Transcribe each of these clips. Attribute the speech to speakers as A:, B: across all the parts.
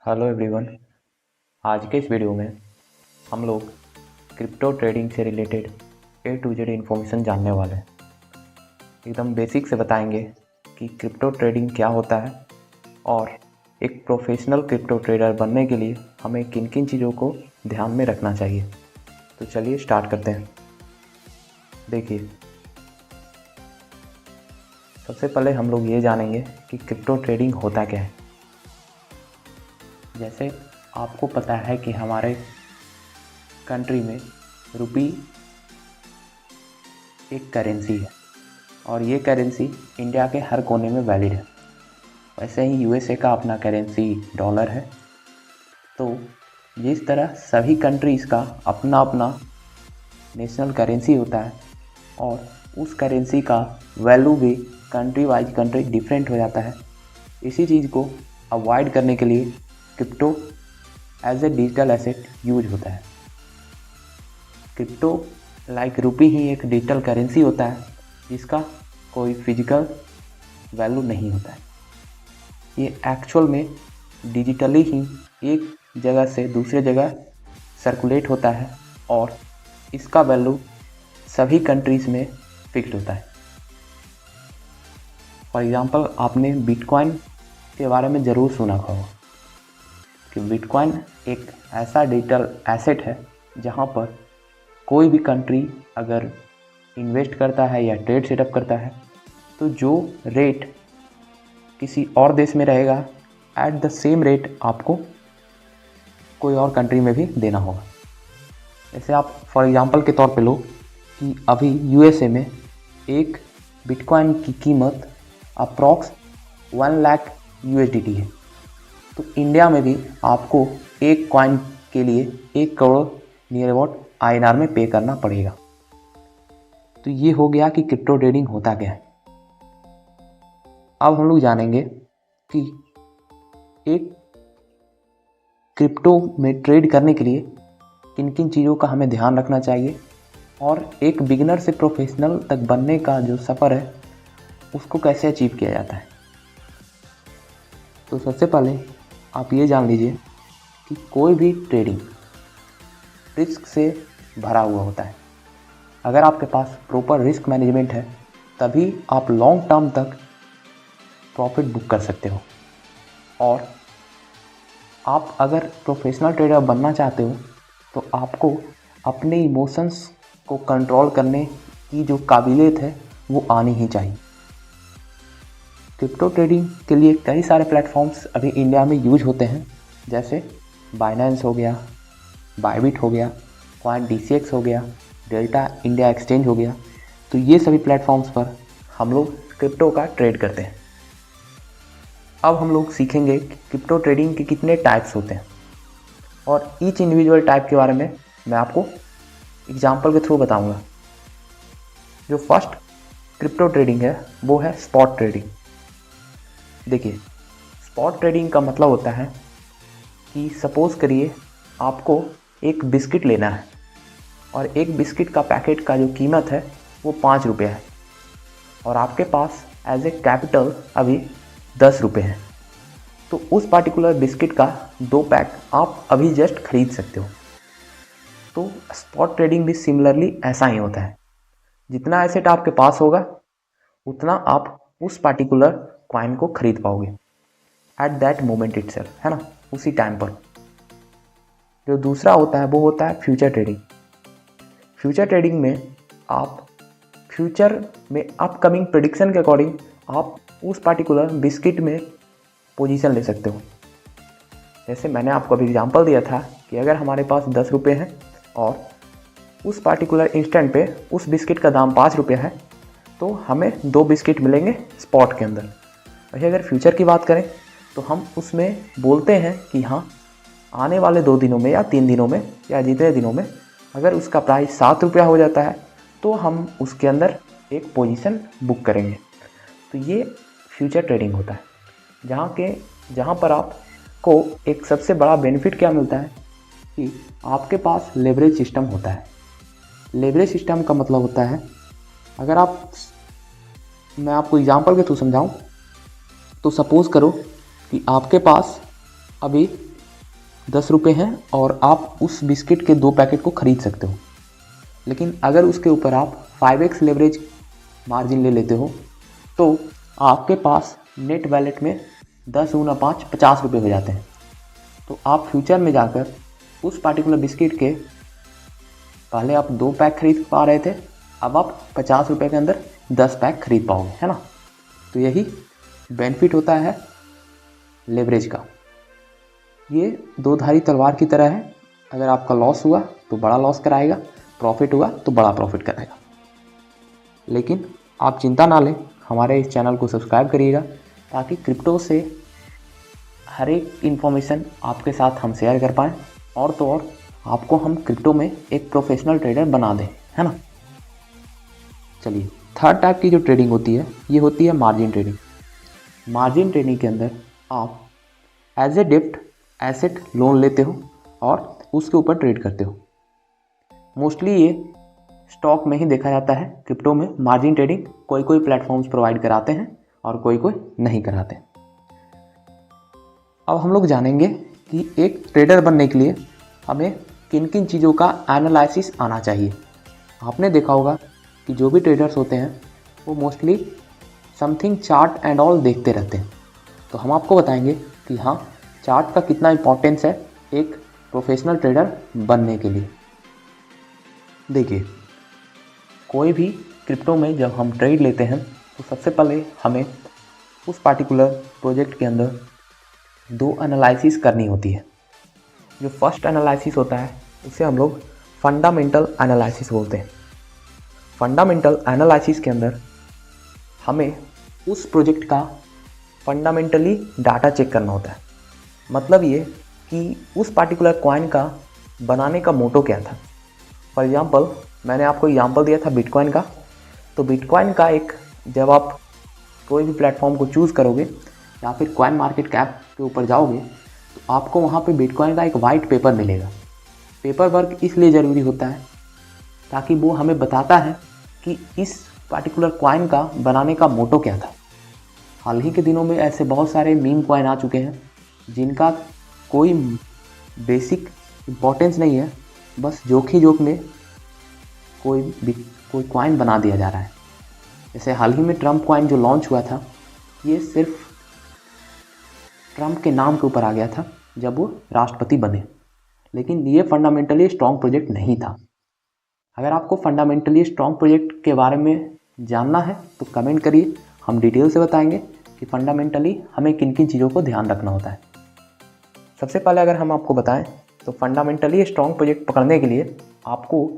A: Hello everyone. आज के इस वीडियो में हम लोग क्रिप्टो ट्रेडिंग से related A to Z information जानने वाले हैं। एकदम बेसिक से बताएंगे कि क्रिप्टो ट्रेडिंग क्या होता है और एक प्रोफेशनल क्रिप्टो ट्रेडर बनने के लिए हमें किन किन चीज़ों को ध्यान में रखना चाहिए। तो चलिए स्टार्ट करते हैं। देखिए, सबसे पहले हम लोग ये जानेंगे कि क्रिप्टो ट्रेडिंग होता क्या है। जैसे आपको पता है कि हमारे कंट्री में रुपी एक करेंसी है और ये करेंसी इंडिया के हर कोने में वैलिड है। वैसे ही यूएसए का अपना करेंसी डॉलर है। तो जिस तरह सभी कंट्रीज़ का अपना अपना नेशनल करेंसी होता है और उस करेंसी का वैल्यू भी कंट्री वाइज कंट्री डिफरेंट हो जाता है, इसी चीज़ को अवॉइड करने के लिए crypto as a digital asset use होता है। क्रिप्टो लाइक रुपी ही एक डिजिटल करेंसी होता है जिसका कोई फिजिकल वैल्यू नहीं होता है। ये एक्चुअल में डिजिटली ही एक जगह से दूसरे जगह सर्कुलेट होता है और इसका वैल्यू सभी कंट्रीज़ में फिक्स्ड होता है। फॉर एग्ज़ाम्पल, आपने बिटकॉइन के बारे में ज़रूर सुना होगा कि बिटकॉइन एक ऐसा डिजिटल एसेट है जहां पर कोई भी कंट्री अगर इन्वेस्ट करता है या ट्रेड सेटअप करता है तो जो रेट किसी और देश में रहेगा एट द सेम रेट आपको कोई और कंट्री में भी देना होगा। जैसे आप फॉर एग्जांपल के तौर पे लो कि अभी यूएसए में एक बिटकॉइन की कीमत अप्रॉक्स 1 लाख यूएसडीटी है। तो इंडिया में भी आपको एक कॉइन के लिए 1 करोड़ नियर अबाउट आईएनआर में पे करना पड़ेगा। तो ये हो गया कि क्रिप्टो ट्रेडिंग होता क्या है। अब हम लोग जानेंगे कि एक क्रिप्टो में ट्रेड करने के लिए किन किन चीज़ों का हमें ध्यान रखना चाहिए और एक बिगिनर से प्रोफेशनल तक बनने का जो सफ़र है उसको कैसे अचीव किया जाता है। तो सबसे पहले आप ये जान लीजिए कि कोई भी ट्रेडिंग रिस्क से भरा हुआ होता है। अगर आपके पास प्रॉपर रिस्क मैनेजमेंट है तभी आप लॉन्ग टर्म तक प्रॉफिट बुक कर सकते हो। और आप अगर प्रोफेशनल ट्रेडर बनना चाहते हो तो आपको अपने इमोशंस को कंट्रोल करने की जो काबिलियत है वो आनी ही चाहिए। क्रिप्टो ट्रेडिंग के लिए कई सारे प्लेटफॉर्म्स अभी इंडिया में यूज होते हैं, जैसे बाइनेंस हो गया, बायबिट हो गया, CoinDCX हो गया, डेल्टा इंडिया एक्सचेंज हो गया। तो ये सभी प्लेटफॉर्म्स पर हम लोग क्रिप्टो का ट्रेड करते हैं। अब हम लोग सीखेंगे कि क्रिप्टो ट्रेडिंग के कितने टाइप्स होते हैं और ईच इंडिविजुअल टाइप के बारे में मैं आपको एग्जाम्पल के थ्रू बताऊंगा। जो फर्स्ट क्रिप्टो ट्रेडिंग है वो है स्पॉट ट्रेडिंग। देखिए, स्पॉट ट्रेडिंग का मतलब होता है कि सपोज़ करिए आपको एक बिस्किट लेना है और एक बिस्किट का पैकेट का जो कीमत है वो 5 रुपये है और आपके पास एज ए कैपिटल अभी 10 रुपये है। तो उस पार्टिकुलर बिस्किट का 2 पैक आप अभी जस्ट खरीद सकते हो। तो स्पॉट ट्रेडिंग भी सिमिलरली ऐसा ही होता है। जितना एसेट आपके पास होगा उतना आप उस पार्टिकुलर कॉइन को खरीद पाओगे एट दैट मोमेंट इटसेल्फ, है ना, उसी टाइम पर। जो दूसरा होता है वो होता है फ्यूचर ट्रेडिंग। फ्यूचर ट्रेडिंग में आप फ्यूचर में अपकमिंग प्रेडिक्शन के अकॉर्डिंग आप उस पार्टिकुलर बिस्किट में पोजीशन ले सकते हो। जैसे मैंने आपको अभी एग्जांपल दिया था कि अगर हमारे पास 10 रुपये हैं और उस पार्टिकुलर इंस्टेंट पे उस बिस्किट का दाम 5 रुपये है तो हमें 2 बिस्किट मिलेंगे स्पॉट के अंदर। वही अगर फ्यूचर की बात करें तो हम उसमें बोलते हैं कि हाँ, आने वाले 2 दिनों में या 3 दिनों में या जितने दिनों में अगर उसका प्राइस 7 रुपया हो जाता है तो हम उसके अंदर एक पोजीशन बुक करेंगे। तो ये फ्यूचर ट्रेडिंग होता है, जहाँ पर आपको एक सबसे बड़ा बेनिफिट क्या मिलता है कि आपके पास लेवरेज सिस्टम होता है। लेवरेज सिस्टम का मतलब होता है, अगर मैं आपको एग्जांपल के थ्रू समझाऊं तो सपोज़ करो कि आपके पास अभी 10 रुपये हैं और आप उस बिस्किट के 2 पैकेट को ख़रीद सकते हो। लेकिन अगर उसके ऊपर आप 5x लेवरेज मार्जिन ले लेते हो तो आपके पास नेट वैलेट में 10 गुना 5 50 रुपये हो जाते हैं। तो आप फ्यूचर में जाकर उस पार्टिकुलर बिस्किट के पहले आप 2 पैक खरीद पा रहे थे, अब आप 50 रुपये के अंदर 10 पैक खरीद पाओगे, है ना। तो यही बेनिफिट होता है लेवरेज का। ये दो-धारी तलवार की तरह है, अगर आपका लॉस हुआ तो बड़ा लॉस कराएगा, प्रॉफिट हुआ तो बड़ा प्रॉफिट कराएगा। लेकिन आप चिंता ना लें, हमारे इस चैनल को सब्सक्राइब करिएगा ताकि क्रिप्टो से हर एक इन्फॉर्मेशन आपके साथ हम शेयर कर पाएँ और तो और आपको हम क्रिप्टो में एक प्रोफेशनल ट्रेडर बना दें, है ना। चलिए, थर्ड टाइप की जो ट्रेडिंग होती है ये होती है मार्जिन ट्रेडिंग। मार्जिन ट्रेडिंग के अंदर आप एज ए डिप्ट एसेट लोन लेते हो और उसके ऊपर ट्रेड करते हो। मोस्टली ये स्टॉक में ही देखा जाता है। क्रिप्टो में मार्जिन ट्रेडिंग कोई कोई प्लेटफॉर्म्स प्रोवाइड कराते हैं और कोई कोई नहीं कराते। अब हम लोग जानेंगे कि एक ट्रेडर बनने के लिए हमें किन किन चीज़ों का एनालिसिस आना चाहिए। आपने देखा होगा कि जो भी ट्रेडर्स होते हैं वो mostly something chart and all देखते रहते हैं। तो हम आपको बताएंगे कि हाँ, चार्ट का कितना इम्पोर्टेंस है एक प्रोफेशनल ट्रेडर बनने के लिए। देखिए, कोई भी क्रिप्टो में जब हम ट्रेड लेते हैं तो सबसे पहले हमें उस पार्टिकुलर प्रोजेक्ट के अंदर 2 एनालिसिस करनी होती है। जो फर्स्ट एनालिसिस होता है उसे हम लोग फंडामेंटल एनालिसिस बोलते हैं। फंडामेंटल एनालिसिस के अंदर हमें उस प्रोजेक्ट का फंडामेंटली डाटा चेक करना होता है। मतलब ये कि उस पार्टिकुलर कॉइन का बनाने का मोटो क्या था। फॉर एग्जांपल, मैंने आपको एग्जांपल दिया था बिटकॉइन का। तो बिटकॉइन का एक, जब आप कोई भी प्लेटफॉर्म को चूज़ करोगे या फिर कॉइन मार्केट कैप के ऊपर जाओगे तो आपको वहाँ पे बिटकॉइन का एक वाइट पेपर मिलेगा। पेपर वर्क इसलिए ज़रूरी होता है ताकि वो हमें बताता है कि इस पार्टिकुलर कॉइन का बनाने का मोटो क्या था। हाल ही के दिनों में ऐसे बहुत सारे मीम कॉइन आ चुके हैं जिनका कोई बेसिक इम्पोर्टेंस नहीं है, बस जोक ही जोक में कोई कॉइन बना दिया जा रहा है। जैसे हाल ही में ट्रम्प कॉइन जो लॉन्च हुआ था, ये सिर्फ ट्रम्प के नाम के ऊपर आ गया था जब वो राष्ट्रपति बने, लेकिन ये फंडामेंटली स्ट्रॉन्ग प्रोजेक्ट नहीं था। अगर आपको फंडामेंटली स्ट्रॉन्ग प्रोजेक्ट के बारे में जानना है तो कमेंट करिए, हम डिटेल से बताएंगे कि फंडामेंटली हमें किन किन चीज़ों को ध्यान रखना होता है। सबसे पहले अगर हम आपको बताएं तो फंडामेंटली स्ट्रॉन्ग प्रोजेक्ट पकड़ने के लिए आपको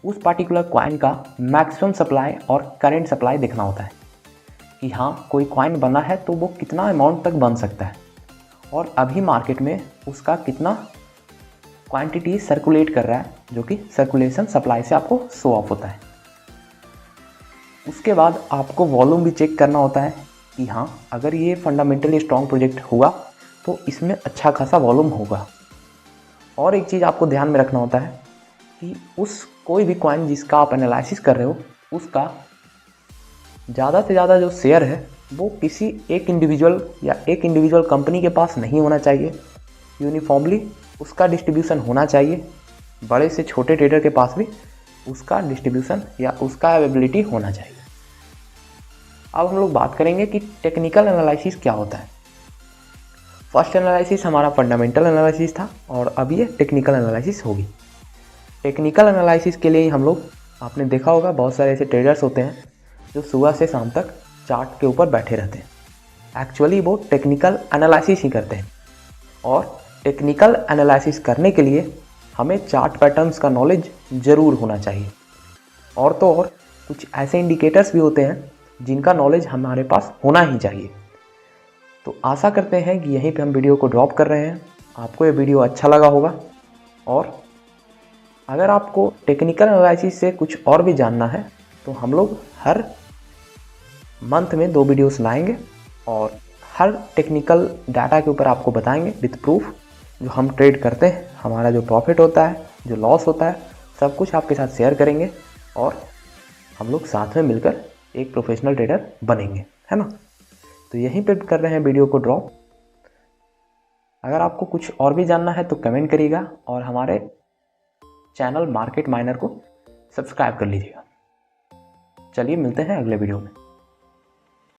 A: उस पार्टिकुलर कॉइन का मैक्सिमम सप्लाई और करेंट सप्लाई देखना होता है कि हाँ, कोई कॉइन बना है तो वो कितना अमाउंट तक बन सकता है और अभी मार्केट में उसका कितना क्वांटिटी सर्कुलेट कर रहा है, जो कि सर्कुलेशन सप्लाई से आपको शो ऑफ होता है। उसके बाद आपको वॉल्यूम भी चेक करना होता है कि हाँ, अगर ये फंडामेंटली स्ट्रॉन्ग प्रोजेक्ट हुआ तो इसमें अच्छा खासा वॉल्यूम होगा। और एक चीज़ आपको ध्यान में रखना होता है कि उस कोई भी कॉइन जिसका आप एनालिसिस कर रहे हो उसका ज़्यादा से ज़्यादा जो शेयर है वो किसी एक इंडिविजुअल या एक इंडिविजुअल कंपनी के पास नहीं होना चाहिए। यूनिफॉर्मली उसका डिस्ट्रीब्यूशन होना चाहिए। बड़े से छोटे ट्रेडर के पास भी उसका डिस्ट्रीब्यूशन या उसका अवेलेबिलिटी होना चाहिए। अब हम लोग बात करेंगे कि टेक्निकल एनालिसिस क्या होता है। फर्स्ट एनालिसिस हमारा फंडामेंटल एनालिसिस था और अब ये टेक्निकल एनालिसिस होगी। टेक्निकल एनालिसिस के लिए हम लोग, आपने देखा होगा बहुत सारे ऐसे ट्रेडर्स होते हैं जो सुबह से शाम तक चार्ट के ऊपर बैठे रहते हैं। एक्चुअली वो टेक्निकल एनालिसिस ही करते हैं और टेक्निकल एनालिसिस करने के लिए हमें चार्ट पैटर्न्स का नॉलेज ज़रूर होना चाहिए। और तो और कुछ ऐसे इंडिकेटर्स भी होते हैं जिनका नॉलेज हमारे पास होना ही चाहिए। तो आशा करते हैं कि यहीं पे हम वीडियो को ड्रॉप कर रहे हैं। आपको ये वीडियो अच्छा लगा होगा और अगर आपको टेक्निकल एनालिसिस से कुछ और भी जानना है तो हम लोग हर मंथ में 2 वीडियोस लाएंगे और हर टेक्निकल डाटा के ऊपर आपको बताएंगे विथ प्रूफ जो हम ट्रेड करते हैं, हमारा जो प्रॉफिट होता है, जो लॉस होता है, सब कुछ आपके साथ शेयर करेंगे और हम लोग साथ में मिलकर एक प्रोफेशनल ट्रेडर बनेंगे, है ना। तो यहीं पे कर रहे हैं वीडियो को ड्रॉप। अगर आपको कुछ और भी जानना है तो कमेंट करिएगा और हमारे चैनल मार्केट माइनर को सब्सक्राइब कर लीजिएगा। चलिए मिलते हैं अगले वीडियो में।